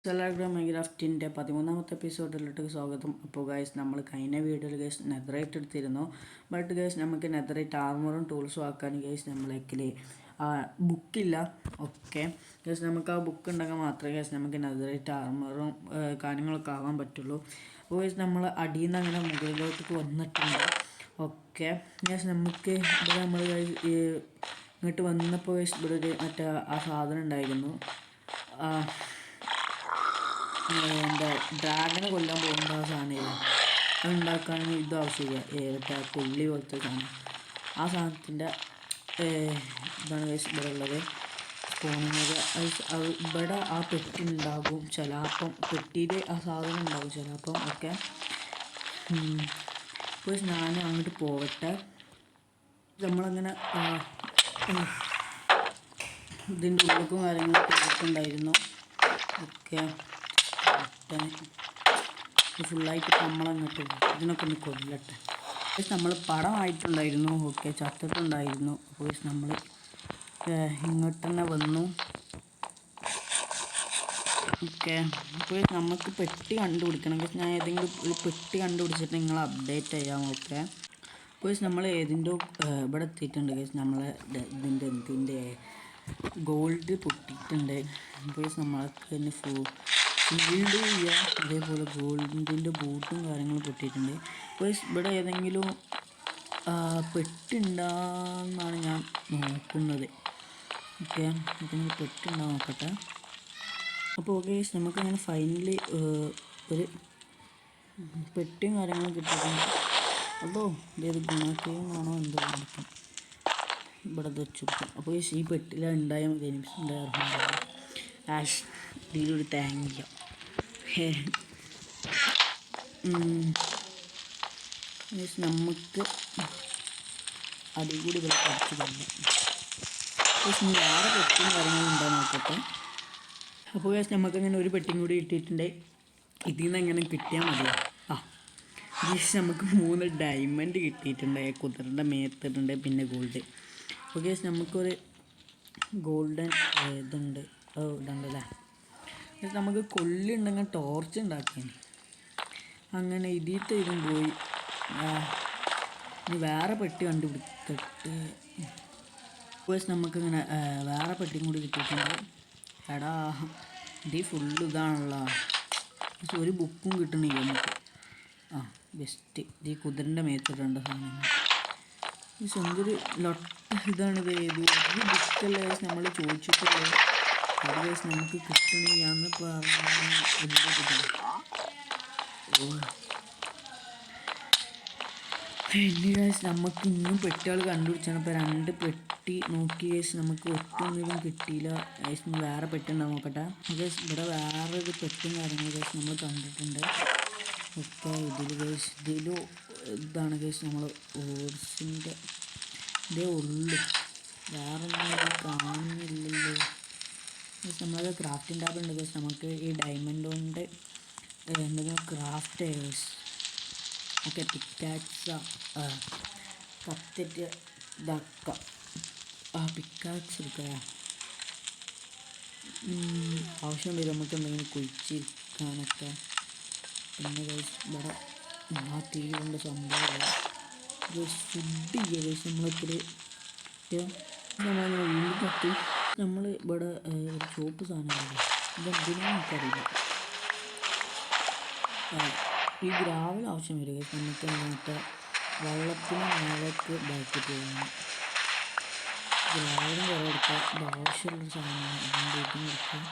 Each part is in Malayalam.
ടെലഗ്രാം മൈൻക്രാഫ്റ്റിൻ്റെ 13ാമത്തെ എപ്പിസോഡിലോട്ട് സ്വാഗതം. അപ്പോൾ ഗൈസ് നമ്മൾ കഴിഞ്ഞ വീഡിയോയിൽ ഗൈസ് നെതറൈറ്റ് എടുത്തിരുന്നു. ബട്ട് ഗൈസ് നമുക്ക് നെതറൈറ്റ് ആർമറും ടൂൾസും ആക്കാൻ ഗൈസ് നമ്മളേക്കിൽ ബുക്കില്ല. ഓക്കെ ഗൈസ് നമുക്ക് ആ ബുക്ക് ഉണ്ടെങ്കിൽ മാത്രമേ ഗൈസ് നമുക്ക് നെതറൈറ്റ് ആർമറും കാര്യങ്ങളൊക്കെ ആവാൻ പറ്റുള്ളൂ. അപ്പോൾ ഗൈസ് നമ്മൾ അടിയിൽ നിന്ന് അങ്ങനെ മുകളിലോട്ട് വന്നിട്ടുണ്ട്. ഓക്കെ ഗൈസ് നമുക്ക് ഇവിടെ നമ്മൾ ഇങ്ങോട്ട് വന്നപ്പോൾ ഗൈസ് ഇവിടെ ഒരു മറ്റേ ആ സാധനം ഉണ്ടായിരുന്നു. എന്താ ഡ്രാഗനെ കൊല്ലാൻ പോകുന്ന ആ സാധനം അത് ഉണ്ടാക്കാൻ ഇത് ആവശ്യമില്ല. മറ്റേ കൊല്ലി പോലത്തെ സാധനം, ആ സാധനത്തിൻ്റെ ഇതാണ് ഇവിടെ ഉള്ളത്. സ്പോണിങ് അത് ഇവിടെ ആ പെട്ടി ഉണ്ടാകും ചിലപ്പം, പെട്ടിയിൽ ആ സാധനം ഉണ്ടാകും ചിലപ്പം. ഒക്കെ ഇപ്പോൾ ഞാൻ അങ്ങോട്ട് പോകട്ടെ. നമ്മളങ്ങനെ ഇതിൻ്റെ ഉള്ളിലേക്കും കാര്യങ്ങളൊക്കെ പോയിട്ടുണ്ടായിരുന്നു. ഓക്കെ ഫുള്ളായിട്ട് നമ്മളങ്ങോട്ട് ഇതിനൊക്കെ ഒന്ന് കൊല്ലട്ടെ. നമ്മൾ പടമായിട്ടുണ്ടായിരുന്നു. ഓക്കെ ചത്തിട്ടുണ്ടായിരുന്നു. അപ്പോൾ നമ്മൾ ഇങ്ങോട്ട് തന്നെ വന്നു. ഓക്കെ അപ്പോൾ നമുക്ക് പെട്ടി കണ്ടുപിടിക്കണം. ഞാൻ ഏതെങ്കിലും ഒരു പെട്ടി കണ്ടുപിടിച്ചിട്ട് നിങ്ങൾ അപ്ഡേറ്റ് ചെയ്യാം. ഓക്കെ അപ്പോൾ നമ്മൾ ഏതിൻ്റെ ഇവിടെ എത്തിയിട്ടുണ്ട്. നമ്മളെ ഇതിൻ്റെ ഗോൾഡ് പൊട്ടിയിട്ടുണ്ട്. അപ്പോൾ നമ്മൾക്ക് തന്നെ ഫീൽഡ് ചെയ്യാം. അതേപോലെ ഗോൾഡിൻ്റെ ബൂട്ടും കാര്യങ്ങളും പൊട്ടിയിട്ടുണ്ട്. അപ്പോൾ ഇവിടെ ഏതെങ്കിലും പെട്ടുണ്ടാന്നാണ് ഞാൻ നോക്കുന്നത്. ഓക്കെ ഏതെങ്കിലും പെട്ടുണ്ടോ നോക്കട്ടെ. അപ്പോൾ ഓക്കെ നമുക്കങ്ങനെ ഫൈനലി ഒരു പെട്ടിയും കാര്യങ്ങളും കിട്ടിയിട്ടുണ്ട്. അതോ ഇതേത് ഗുണാക്കുകയാണോ എന്തോ കാണിക്കും. ഇവിടെ വെച്ചു കൊടുക്കും. അപ്പോൾ ഈ പെട്ടിൽ ഉണ്ടായാൽ മതി. ഉണ്ടായിരുന്നു ആഷ് ഇതിലൊരു തേങ്ങ നമുക്ക് അടികൂടി ഇവിടെ കുറച്ച് തന്നെ. വേറെ പെട്ടിയും കാര്യങ്ങളും ഉണ്ടോ നോക്കട്ടെ. അപ്പോൾ നമുക്കങ്ങനെ ഒരു പെട്ടിയും കൂടി ഇട്ടിട്ടുണ്ട്. ഇതിൽ നിന്ന് എങ്ങനെ കിട്ടിയാൽ മതിയോ? നമുക്ക് 3 ഡയമണ്ട് കിട്ടിയിട്ടുണ്ട്. കുതിരൻ്റെ മേത്തിട്ടുണ്ട്, പിന്നെ ഗോൾഡ്. ഓക്കെ നമുക്കൊരു ഗോൾഡൻ ഇതുണ്ട്. ഇതുണ്ടല്ലേ. നമുക്ക് കൊള്ളിയുണ്ടെങ്കിൽ ടോർച്ച് ഉണ്ടാക്കാൻ. അങ്ങനെ ഇതിട്ട് ഇതും പോയി. ഇനി വേറെ പെട്ടി കണ്ടുപിടിച്ചിട്ട് നമുക്കിങ്ങനെ വേറെ പെട്ടിയും കൂടി കിട്ടിയിട്ടുണ്ട്. എടാ ഇത് ഫുള്ള് ഇതാണല്ലോ. ഒരു ബുക്കും കിട്ടണില്ല നമുക്ക്. ബെസ്റ്റ് ഈ കുതിരൻ്റെ മേത്തിട്ടുണ്ട് സാധനങ്ങൾ. എന്തൊരു ലൊട്ട ഇതാണിത്. ഒരു ബുക്കല്ലേ നമ്മൾ ചോദിച്ചിട്ടല്ലേ അത് നമുക്ക് കിട്ടണില്ലാന്ന് ഇനി നമുക്ക് ഇനിയും പെട്ടികൾ കണ്ടുപിടിച്ചാണ്. ഇപ്പോൾ 2 പെട്ടി നോക്കി നമുക്ക് ഒറ്റൊന്നും കിട്ടിയില്ല. വേറെ പെട്ടി ഉണ്ടാവും നോക്കട്ടെ. ഇവിടെ വേറൊരു പെട്ടും കാര്യങ്ങളും നമ്മൾ കണ്ടിട്ടുണ്ട്. ഒക്കെ ഇതിലും ഇതാണ് നമ്മൾ ഓട്സിൻ്റെ ഇതേ ഉള്ളു. വേറൊന്നും കാണുന്നില്ലല്ലോ. നമ്മളത് ക്രാഫ്റ്റിംഗ് ടാബ് ഉണ്ട്. നമുക്ക് ഈ ഡയമണ്ട് കൊണ്ട് എന്തെങ്കിലും ക്രാഫ്റ്റ് ചെയ്യേഴ്സ് ഒക്കെ പിക്കാക്സ് കത്തിട്ട് ഇതാക്കാം. പിക്കാക്സ് എടുക്കുക ആവശ്യം വരും നമുക്ക് എന്തെങ്കിലും കുഴിച്ചിരിക്കാനൊക്കെ. പിന്നെ ഇവിടെ തീ കൊണ്ട് സംഭവം ഫുഡ് ചെയ്യുക. നമ്മളിപ്പോൾ നമ്മളങ്ങനെ വീണ്ടും കത്തി നമ്മൾ ഇവിടെ ഒരു ചോപ്പ് സാധനം ഇതെന്തിനാ നമുക്കറിയില്ല. ഈ ഗ്രാവൽ ആവശ്യം വരിക നമുക്ക് മറ്റേ വെള്ളത്തിന് മേലേക്ക് ബാക്കി പോകണം. ഗ്രാവലും കുറേ എടുക്കുക. ഇത് ആവശ്യമുള്ളൊരു സാധനമാണ്. അതുകൊണ്ട് ഇതും എടുക്കുക.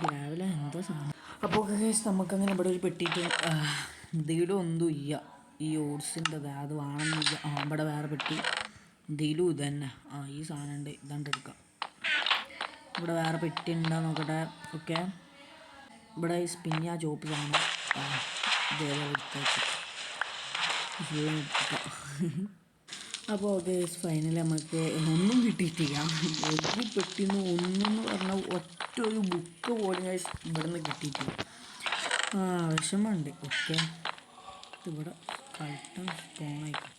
ഗ്രാവല എന്താ സാധനം. അപ്പോൾ നമുക്കങ്ങനെ ഇവിടെ ഒരു പെട്ടിയിട്ട് ഇതിലും ഒന്നും ഇല്ല. ഈ ഓട്സിൻ്റെ അത് വേണമെന്നില്ല. ഇവിടെ വേറെ പെട്ടി ഇതിലും ഇത് തന്നെ. ഈ സാധനം ഉണ്ട്. ഇതാണ്ട് എടുക്കാം. ഇവിടെ വേറെ പെട്ടി ഉണ്ടാ നോക്കട്ടെ. ഓക്കെ ഇവിടെ പിന്നെ ആ ചോപ്പ് സാധനം ഇതേപോലെ എടുത്തേക്ക് അപ്പോൾ ഓക്കെ ഫൈനലി നമുക്ക് ഒന്നും കിട്ടിയിട്ടില്ല. ഒരു പെട്ടിന്ന് ഒന്നെന്ന് പറഞ്ഞാൽ ഒറ്റ ഒരു ബുക്ക് പോലും ഇവിടെ നിന്ന് കിട്ടിയിട്ടില്ല. വിഷമമുണ്ട്. ഓക്കെ ഇവിടെ കളിട്ടം സ്പോണായിക്കും.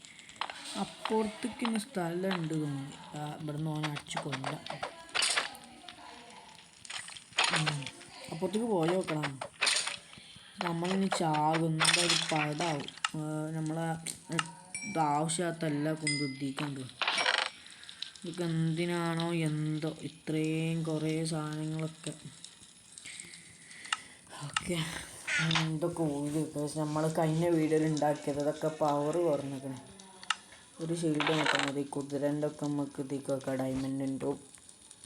അപ്പുറത്തേക്ക് ഇനി സ്ഥലമുണ്ട് തോന്നുന്നു. ഇവിടെ നിന്ന് ഓനെ അടിച്ച് കൊല്ലാം. അപ്പുറത്തേക്ക് പോയി നോക്കണം. നമ്മളിനി ചാകും, ഒരു പടാവും. നമ്മളെ ആവശ്യമില്ലാത്ത എല്ലാ കുന്തുദ്ധിക്കുണ്ട്. ഇതൊക്കെ എന്തിനാണോ എന്തോ ഇത്രയും കുറേ സാധനങ്ങളൊക്കെ. ഓക്കെ, എന്തൊക്കെ ഊരി നമ്മൾ കഴിഞ്ഞ വീഡിയോയിൽ ഉണ്ടാക്കിയത് അതൊക്കെ പവർ കുറഞ്ഞിരിക്കണേ. ഒരു ഷീൽഡ് മാത്രം മതി. കുതിരൻ്റെ ഒക്കെ നമുക്ക് ഇതിക്കൊക്കെ ഡയമണ്ടിൻ്റെ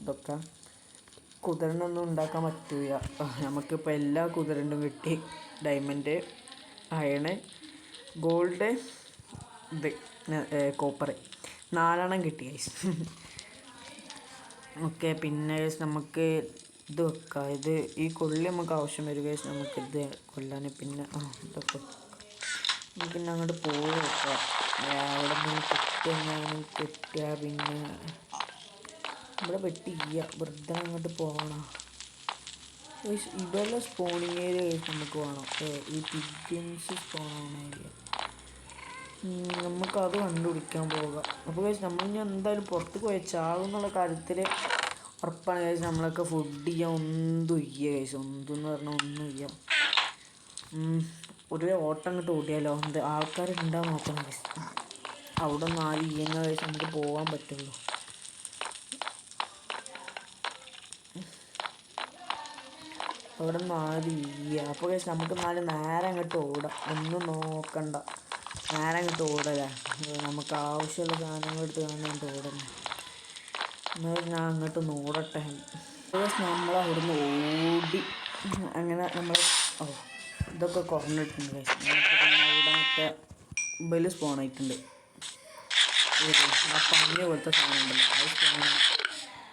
ഇതൊക്കെ. കുതിരനൊന്നും ഉണ്ടാക്കാൻ പറ്റില്ല. നമുക്കിപ്പോൾ എല്ലാ കുതിരനും കിട്ടി. ഡയമണ്ട്, അയണ്, ഗോൾഡ്, ഇത് കോപ്പർ 4 കിട്ടി ഗൈസ്. ഓക്കെ, പിന്നെ നമുക്ക് ഇത് വെക്കാം. ഇത് ഈ കൊള്ളി നമുക്ക് ആവശ്യം വരും ഗൈസ്. നമുക്കിത് കൊല്ലാൻ. പിന്നെ ഇതൊക്കെ പിന്നെ അങ്ങോട്ട് പോയി വെക്കാം. അവിടെ നിന്ന് കിട്ടിയാൽ പിന്നെ ഇവിടെ വെട്ടില്ല, വെറുതെ അങ്ങോട്ട് പോകണം. ഇതെല്ലാം സ്പോണിങ് ഏരിയ നമുക്ക് വേണം. ഈ പിഗ്ഗിൻസ് സ്പോൺ ഏരിയ നമുക്കത് കണ്ടുപിടിക്കാൻ പോകാം. അപ്പോൾ കഴിച്ച് നമ്മളിനി എന്തായാലും പുറത്ത് പോയി ചാകും എന്നുള്ള കാര്യത്തിൽ ഉറപ്പാണ് കഴിച്ച്. നമ്മളൊക്കെ ഫുഡ് ചെയ്യാൻ ഒന്നും ഇല്ല കഴിച്ച്. ഒന്നെന്ന് പറഞ്ഞാൽ ഒന്നും ഇല്ല. ഒരു ഓട്ടം അങ്ങോട്ട് ഓടിയാലോ. എന്ത് ആൾക്കാരുണ്ടാകാൻ നോക്കണം കഴിച്ച്. അവിടെ നിന്ന് ആരും ഇയ്യങ്ങ കഴിച്ച് നമുക്ക് പോകാൻ പറ്റുള്ളൂ. അവിടെ നിന്ന് ആരും ഇല്ല. അപ്പോൾ കഴിച്ച് നമുക്ക് നേരെ അങ്ങോട്ട് ഓടാം. ഒന്നും നോക്കണ്ട, നേരെ അങ്ങോട്ട് ഓടല്ലേ. നമുക്ക് ആവശ്യമുള്ള സാധനങ്ങൾ എടുത്ത് അങ്ങോട്ട് ഓടുന്നു. എന്നാൽ ഞാൻ അങ്ങോട്ട് ഓടട്ടെ. നമ്മൾ അവിടുന്ന് ഓടി അങ്ങനെ നമ്മൾ ഇതൊക്കെ കുറഞ്ഞിട്ടുണ്ട് കഴിച്ച്. പിന്നെ അവിടെ മറ്റേ ബല് സ്പോണായിട്ടുണ്ട്. ആ പഞ്ഞ പോലത്തെ സാധനം ഉണ്ടല്ലോ, അത് സ്പോണായി.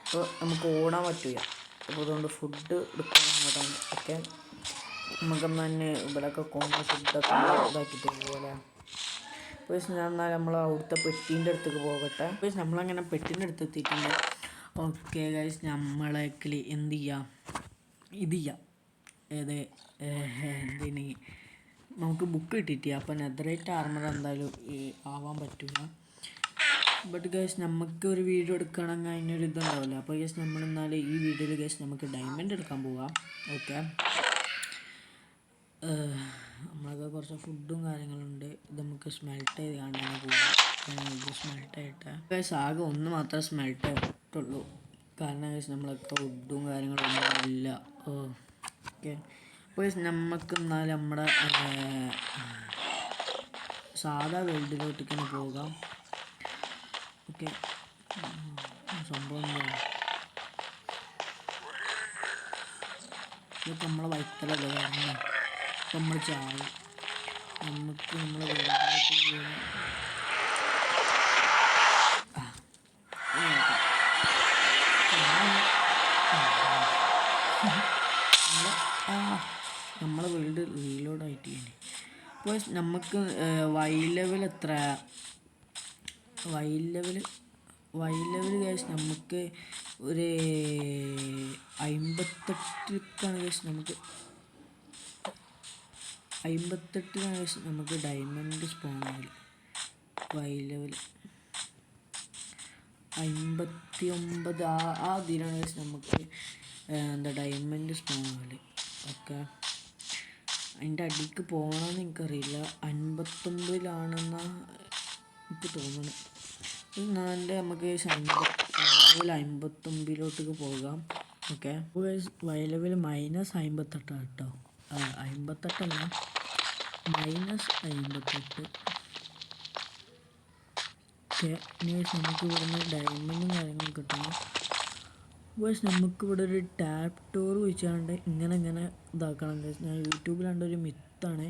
അപ്പോൾ നമുക്ക് ഓടാൻ പറ്റില്ല. അപ്പോൾ അതുകൊണ്ട് ഫുഡ് എടുക്കാൻ അങ്ങോട്ടാണ്. ഒക്കെ നമുക്കെന്ന് തന്നെ ഇവിടെയൊക്കെ കൊണ്ട് ഫുഡൊക്കെ ഇതാക്കിയിട്ട് പോലെ. അപ്പോൾ ഞാൻ എന്നാൽ നമ്മൾ അവിടുത്തെ പെട്ടീൻ്റെ അടുത്തേക്ക് പോകട്ടെ. അപ്പോൾ നമ്മളങ്ങനെ പെട്ടീൻ്റെ അടുത്ത് എത്തിയിട്ടുണ്ട്. ഓക്കെ ഗൈസ്, നമ്മളേക്കിൽ എന്ത് ചെയ്യാം, ഇത് ചെയ്യാം. എന്തിന് നമുക്ക് ബുക്ക് കിട്ടിയിട്ട്. അപ്പോൾ നെതറൈറ്റ് ആർമർ എന്തായാലും ആവാൻ പറ്റില്ല. ബട്ട് ഗൈസ് നമുക്ക് ഒരു വീഡിയോ എടുക്കണമെങ്കിൽ അതിനൊരു ഇതുണ്ടാവില്ല. അപ്പോൾ ഗൈസ് നമ്മളെന്നാൽ ഈ വീഡിയോയിൽ ഗൈസ് നമുക്ക് ഡയമണ്ട് എടുക്കാൻ പോകാം. ഓക്കെ, നമ്മളൊക്കെ കുറച്ച് ഫുഡും കാര്യങ്ങളുണ്ട്. ഇത് നമുക്ക് സ്മെൽറ്റ് ചെയ്ത് കാണാൻ പോകാം. ഇത് സ്മെൽറ്റ് ആയിട്ട് ഗൈസ് ആകെ ഒന്ന് മാത്രമേ സ്മെൽറ്റ് ആയിട്ടുള്ളൂ. കാരണം ഗൈസ് നമ്മളൊക്കെ ഫുഡും കാര്യങ്ങളൊന്നും ഇല്ല. ഓക്കെ, അപ്പോൾ ഗൈസ് നമുക്ക് എന്നാൽ നമ്മുടെ സാധാ വേൾഡിലോട്ടേക്ക് തന്നെ പോകാം. ഓക്കെ, സംഭവം എന്താ, ഇതൊക്കെ നമ്മളെ വൈത്തലല്ലേ കാരണം നമ്മൾ ചാവും. നമുക്ക് നമ്മളെ വേൾഡിലോട്ട് പോകാം. നമ്മളെ വേൾഡ് റീലോഡ് ആയിട്ട് തന്നെ. അപ്പോൾ നമുക്ക് വൈ ലെവൽ എത്ര, വൈ ലെവൽ കേസ് നമുക്ക് ഒരു 58ക്കാണ് കേസ്. നമുക്ക് 58 കേസ് നമുക്ക് ഡയമണ്ട് സ്പോണാവില്ല. വൈ ലെവൽ 59 ആ ഇതിലാണ് കേസ് നമുക്ക് എന്താ ഡയമണ്ട് സ്പോണാവില്ല. ഓക്കെ, അതിൻ്റെ അടിക്ക് പോകണമെന്ന് എനിക്കറിയില്ല. 59ലാണെന്നാണ് എനിക്ക് തോന്നുന്നത്. എന്നാല് നമുക്ക് 59ലേക്ക് പോകാം. ഓക്കെ, വൈ ലെവൽ -58 കേട്ടോ. 58അല്ല, -58. ഓക്കെ, ഇനി നമുക്ക് ഇവിടുന്ന് ഡയമണ്ടും കാര്യങ്ങളും കിട്ടണം. നമുക്കിവിടെ ഒരു ടാപ്പ് ടൂർ വെച്ചാണ്ട് ഇങ്ങനെ ഇതാക്കണം. ഞാൻ യൂട്യൂബിൽ കണ്ടൊരു മിത്താണ്.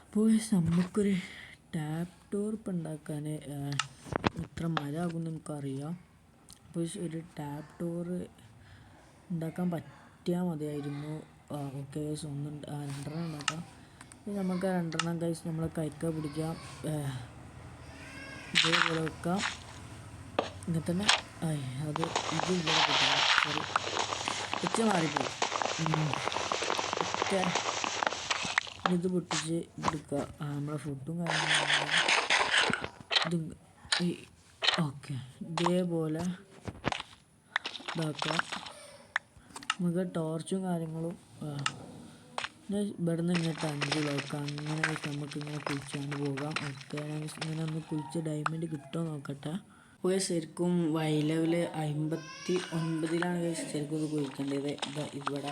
അപ്പോൾ നമുക്കൊരു ടാപ്പ് ടൂർ ഇപ്പം ഉണ്ടാക്കാൻ എത്ര മരമാകുമെന്ന് നമുക്കറിയാം. അപ്പോൾ ഒരു ടാപ്പ് ടൂർ ഉണ്ടാക്കാൻ പറ്റിയാൽ മതിയായിരുന്നു. ഓക്കെ, 2 ഉണ്ടാക്കാം. നമുക്ക് 2 കഴിച്ച് നമ്മളെ കൈക്ക പിടിക്കാം. ഇതേപോലെ വെക്കാം. ഇങ്ങനെ തന്നെ അത് ഇത് ഇവിടെ കിട്ടാം. സോറി, ഒച്ച മാറിപ്പോയി. ഒറ്റ ഇത് പൊട്ടിച്ച് എടുക്കുക. നമ്മളെ ഫുഡും കാര്യങ്ങളും ഇത് ഓക്കെ ഇതേപോലെ ഇതാക്കാം. നമുക്ക് ടോർച്ചും കാര്യങ്ങളും ഇവിടെ നിന്ന് ഇങ്ങോട്ട് 5 ബ്ലോക്ക് അങ്ങനെ നമുക്കിങ്ങനെ കുഴിച്ചുകൊണ്ട് പോകാം. ഓക്കെ, ഇങ്ങനെ ഒന്ന് കുഴിച്ച് ഡയമണ്ട് കിട്ടുമോ നോക്കട്ടെ. ഓക്കെ, ശരിക്കും വൈ ലെവൽ 59 ശരിക്കും ഇത് കുഴിക്കേണ്ടത്. ഇവിടെ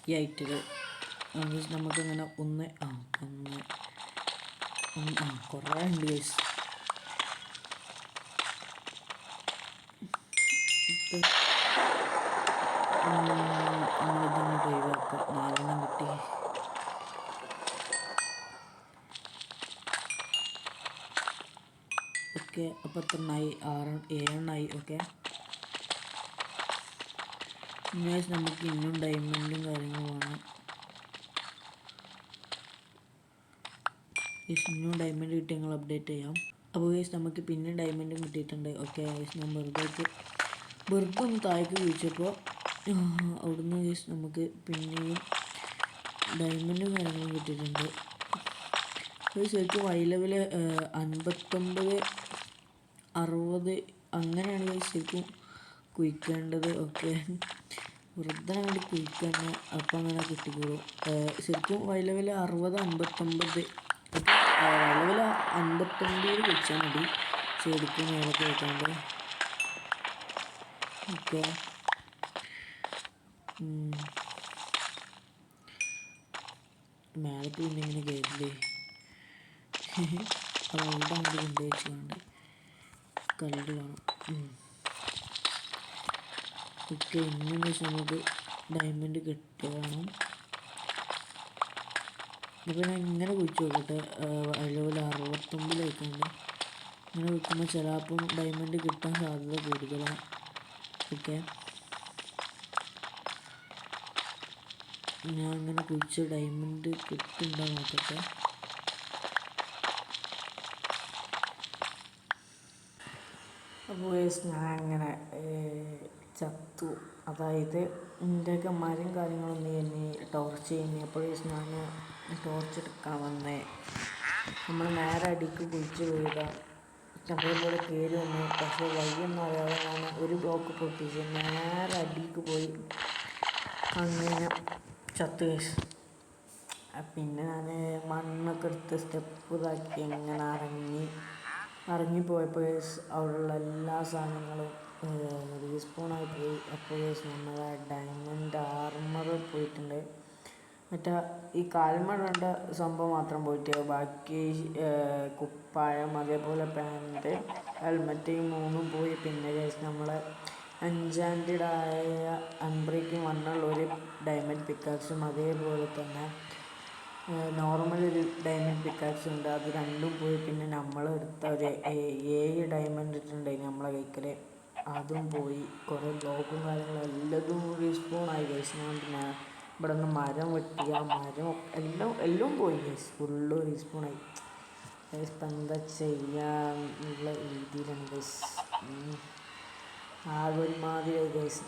ഈ ഐറ്റിൽ നമുക്കിങ്ങനെ ഒന്ന് കുറേ ഉണ്ട് ഗൈസ്. നമ്മളിതങ്ങോട്ട് ഒഴിവാക്കാം. 4 കിട്ടി. ഓക്കെ, അപ്പോൾ എത്ര എണ്ണമായി? 7 ഓക്കെ, നമുക്ക് ഇന്നും ഡയമണ്ടും കാര്യങ്ങളും വേണം. ഇന്നും ഡയമണ്ട് കിട്ടി ഞങ്ങൾ അപ്ഡേറ്റ് ചെയ്യാം. അപ്പോൾ നമുക്ക് പിന്നെ ഡയമണ്ടും കിട്ടിയിട്ടുണ്ട്. ഓക്കെ, ഞാൻ വെറുതെ ഒന്ന് താഴേക്ക് കുഴിച്ചപ്പോൾ അവിടുന്ന് നമുക്ക് പിന്നെയും ഡയമണ്ടും കാര്യങ്ങളും കിട്ടിയിട്ടുണ്ട്. ശരിക്കും ഹൈ ലെവൽ 59, 60 അങ്ങനെയാണ് ശരിക്കും കുഴിക്കേണ്ടത്. ഓക്കെ, വെറുതെ വേണ്ടി കുഴിക്കാൻ അപ്പം അങ്ങനെ കിട്ടിക്കോളും. ശരിക്കും ഹൈ ലെവൽ 60, 59 ഹൈ ലെവൽ 59 കുഴിച്ചാൽ മതി. ശരിക്കും മേലൊക്കെ വെക്കാണ്ട്. ഓക്കെ, മേലക്ക് പിന്നെ ഇങ്ങനെ കയറില്ലേ. അവിടെ അങ്ങോട്ട് കൊണ്ടുപോയി വെച്ചുകൊണ്ട് കല്ല് വേണം. ഓക്കെ, ഇന്നും നമുക്ക് ഡയമണ്ട് കിട്ടുകയാണ്. അപ്പോൾ ഞാൻ ഇങ്ങനെ കുഴിച്ച് നോക്കട്ടെ. ലെവൽ 69 വെക്കാണ്ട് ഇങ്ങനെ വെക്കുമ്പോൾ ചിലപ്പം ഡയമണ്ട് കിട്ടാൻ സാധ്യത കൂടുതലാണ്. ഓക്കെ, ഞാൻ അങ്ങനെ കുഴിച്ച് ഡയമണ്ട് കിട്ടുന്നുണ്ടോ നോക്കട്ടെ. അപ്പോൾ ഞാൻ അങ്ങനെ ചത്തു. അതായത് ഇതിൻ്റെയൊക്കെ മരം കാര്യങ്ങളൊന്നും എന്നെ ടോർച്ച് ചെയ്യുന്നപ്പോൾ ഞാൻ ടോർച്ച് എടുക്കാൻ വന്നേ. നമ്മൾ നേരെ അടിക്ക് കുഴിച്ച് വീഴുക, അതേപോലെ കയറി വന്നു. പക്ഷേ വഴിയൊന്നും അറിയാതെ ഞാൻ ഒരു ബ്ലോക്ക് പൊട്ടിച്ച് നേരെ അടിക്ക് പോയി അങ്ങനെ ചത്ത്. പിന്നെ ഞാൻ മണ്ണൊക്കെ എടുത്ത് സ്റ്റെപ്പ് ഇതാക്കി എങ്ങനെ ഇറങ്ങിപ്പോയപ്പോൾ അവിടെയുള്ള എല്ലാ സാധനങ്ങളും റീസ്പോണായി പോയി. അപ്പോൾ നമ്മളെ ഡയമണ്ട് ആർമർ പോയിട്ടുണ്ട്. മറ്റേ ഈ കാൽമടേണ്ട സംഭവം മാത്രം പോയിട്ട് ബാക്കി കുപ്പായം, അതേപോലെ പാൻറ്റ്, ഹെൽമെറ്റ്, ഈ 3 പോയി. പിന്നെ നമ്മളെ എൻചാൻറ്റഡായ അൺബ്രേക്കിംഗ് വണ്ണുള്ള ഒരു ഡയമണ്ട് പിക്കാക്സും, അതേപോലെ തന്നെ നോർമൽ ഒരു ഡയമണ്ട് പിക്കാക്സ് ഉണ്ട്, അത് 2 പോയി. പിന്നെ നമ്മളെടുത്ത ഒരു 7 ഡയമണ്ട് ഇട്ടിട്ടുണ്ടായി നമ്മളെ കൈക്കൽ, അതും പോയി. കുറേ ബ്ലോക്കും കാര്യങ്ങളും എല്ലാതും റീസ്പോണായി ഗൈസ്. ഞാൻ പിന്നെ ഇവിടെ നിന്ന് മരം വെട്ടി ആ മരം എല്ലാം പോയി ഗൈസ്, ഫുള്ള് റീസ്പോണായി ഗൈസ്. ഇപ്പം എന്താ ചെയ്യാനുള്ള രീതിയിലാണ് ഗൈസ്. ആകെ ഒരുമാതിരി ഗൈസ്,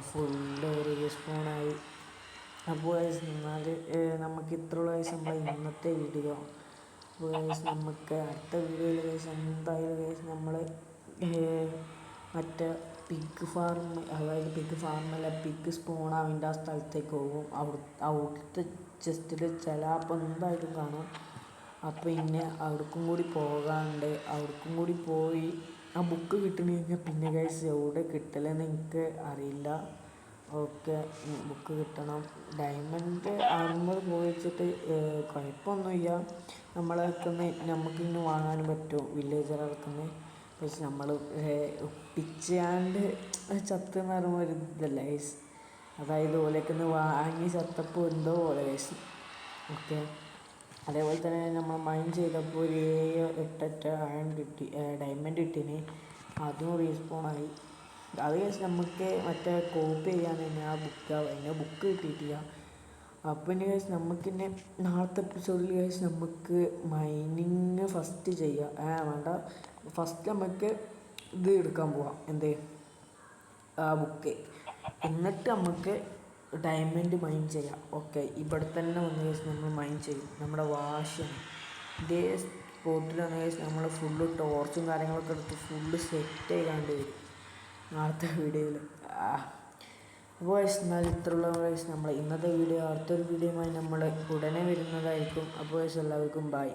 ഫുള്ള് റീസ്പോണായി. അപ്പോൾ ഗൈസ് എന്നാൽ നമുക്ക് ഇത്രയുള്ള ഗൈസ് നമ്മളെ ഇന്നത്തെ വീഡിയോ. അപ്പോൾ ഗൈസ് നമുക്ക് അടുത്ത വീഡിയോയിൽ ഗൈസ് എന്തായാലും ഗൈസ് നമ്മൾ മറ്റേ പിഗ് ഫാം, അതായത് പിഗ് ഫാമല്ല, പിഗ് സ്പോണാവിൻ്റെ ആ സ്ഥലത്തേക്ക് പോകും. അവിടുത്തെ ചെസ്റ്റിൽ ചിലപ്പോൾ എന്തായാലും കാണും. അപ്പോൾ പിന്നെ അവിടേക്കും കൂടി പോകാണ്ട്, അവിടേക്കും കൂടി പോയി ആ ബുക്ക് കിട്ടണമെങ്കിൽ പിന്നെ ഗൈസ് എവിടെ കിട്ടലെന്ന് എനിക്ക് അറിയില്ല. ഓക്കെ, ബുക്ക് കിട്ടണം. ഡയമണ്ട് ആർമർ പോയിച്ചിട്ട് കുഴപ്പമൊന്നുമില്ല. നമുക്കിന്ന് വാങ്ങാനും പറ്റും വില്ലേജറുകൾക്കുന്ന്. പക്ഷെ നമ്മൾ പിച്ചാണ്ട് ചത്തെന്ന് പറയുമ്പോൾ ഒരു ഇതല്ല ഗൈസ്. അതായത് ഓലേക്കൊന്ന് വാങ്ങി ചത്തപ്പോൾ എന്തോ പോലെ ഗൈസ്. ഓക്കെ, അതേപോലെ തന്നെ നമ്മൾ മൈൻ ചെയ്തപ്പോൾ ഒരു 7-8 അയൺ കിട്ടി, ഡയമണ്ട് കിട്ടീന്, അതും റീസ്പോണായി. അത് ഗൈസ് നമുക്ക് മറ്റേ കോപ്പി ചെയ്യാൻ തന്നെ ആ ബുക്ക് കിട്ടിയിട്ടില്ല. അപ്പോൾ ഇനി ഗൈസ് നമുക്കിന്നെ നാളത്തെ എപ്പിസോഡിൽ ഗൈസ് നമുക്ക് മൈനിങ് ഫസ്റ്റ് ചെയ്യാം. വേണ്ട, ഫസ്റ്റ് നമുക്ക് ഇത് എടുക്കാൻ പോവാം, എന്ത് ആ ബുക്ക്, എന്നിട്ട് നമുക്ക് ഡയമണ്ട് മൈൻ ചെയ്യാം. ഓക്കെ, ഇവിടെ തന്നെ വന്ന് ഗൈസ് നമ്മൾ മൈൻ ചെയ്യും. നമ്മുടെ വാശിയാണ് ഇതേ സ്പോട്ടിലാണ് ഗൈസ്. നമ്മൾ ഫുള്ള് ടോർച്ചും കാര്യങ്ങളൊക്കെ എടുത്ത് ഫുള്ള് സെറ്റ് ചെയ്യാണ്ട് വരും നാളത്തെ വീഡിയോയിൽ. അപ്പോൾ ഗൈസ് എന്നാൽ ഇത്രയുള്ള ഗൈസ് നമ്മൾ ഇന്നത്തെ വീഡിയോ അടുത്തൊരു വീഡിയോയുമായി നമ്മൾ ഉടനെ വരുന്നതായിരിക്കും. അപ്പോൾ ഗൈസ് എല്ലാവർക്കും ബൈ.